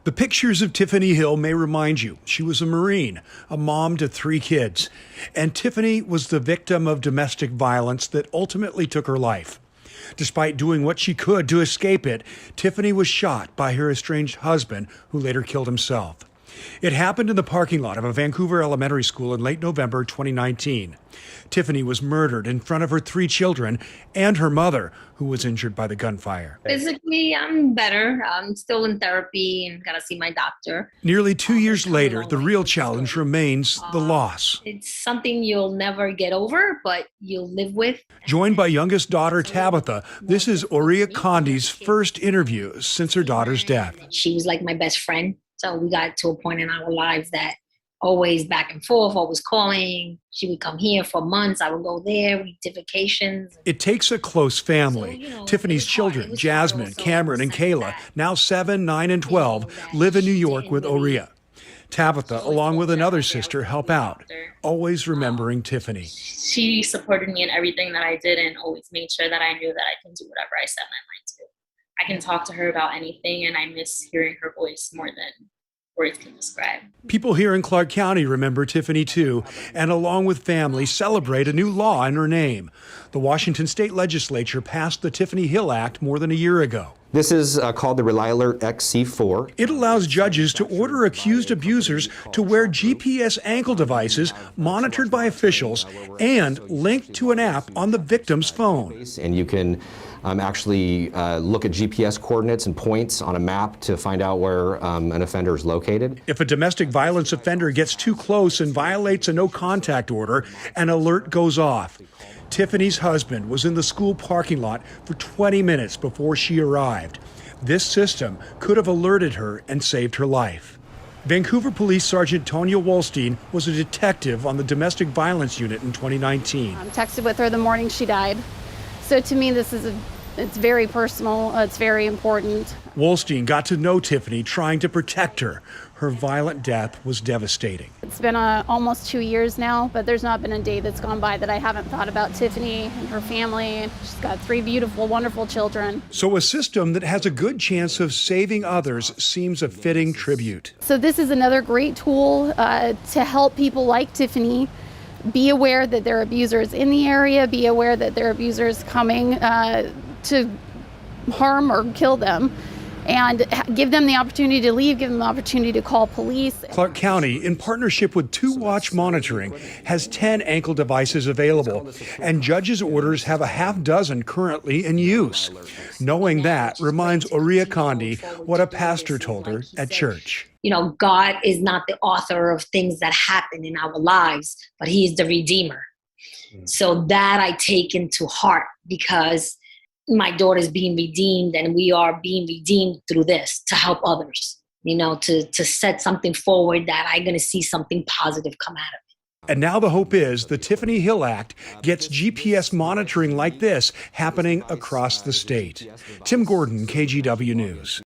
The pictures of Tiffany Hill may remind you she was a Marine, a mom to 3 kids, and Tiffany was the victim of domestic violence that ultimately took her life. Despite doing what she could to escape it, Tiffany was shot by her estranged husband, who later killed himself. It happened in the parking lot of a Vancouver Elementary school in late November 2019. Tiffany was murdered in front of her 3 children and her mother, who was injured by the gunfire. Physically, I'm better. I'm still in therapy and gotta see my doctor. Nearly 2 years later, the real challenge remains the loss. It's something you'll never get over, but you'll live with. Joined by youngest daughter Tabitha, this is Aurea Condi's first interview since her daughter's death. She was like my best friend. So we got to a point in our lives that always back and forth, always calling. She would come here for months. I would go there. We did vacations. It takes a close family. Tiffany's children, Jasmine, Cameron, and Kayla, now 7, 9, and 12, live in New York with Aurea. Tabitha, along with another sister, help out, always remembering Tiffany. She supported me in everything that I did and always made sure that I knew that I can do whatever I set my mind to. I can talk to her about anything, and I miss hearing her voice more than words can describe. People here in Clark County remember Tiffany too, and along with family celebrate a new law in her name. The Washington State Legislature passed the Tiffany Hill Act more than a year ago. This is called the Rely Alert XC4. It allows judges to order accused abusers to wear GPS ankle devices monitored by officials and linked to an app on the victim's phone. And you can actually look at GPS coordinates and points on a map to find out where an offender is located. If a domestic violence offender gets too close and violates a no-contact order, an alert goes off. Tiffany's husband was in the school parking lot for 20 minutes before she arrived. This system could have alerted her and saved her life. Vancouver Police Sergeant Tonya Wolstein was a detective on the domestic violence unit in 2019. I texted with her the morning she died. So to me, it's very personal. It's very important. Wolstein got to know Tiffany trying to protect her. Her violent death was devastating. It's been almost 2 years now, but there's not been a day that's gone by that I haven't thought about Tiffany and her family. She's got 3 beautiful, wonderful children. So a system that has a good chance of saving others seems a fitting tribute. So this is another great tool to help people like Tiffany be aware that there are abusers in the area, be aware that there are abusers coming to harm or kill them, and give them the opportunity to leave, give them the opportunity to call police. Clark County, in partnership with 2 Watch Monitoring, has 10 ankle devices available, and judges' orders have a half dozen currently in use. Knowing that reminds Aurea Condi what a pastor told her at church. You know, God is not the author of things that happen in our lives, but He is the Redeemer. So that I take into heart, because my daughter is being redeemed and we are being redeemed through this to help others, you know, to set something forward that I'm going to see something positive come out of it. And now the hope is the Tiffany Hill Act gets GPS monitoring like this happening across the state. Tim Gordon, KGW News.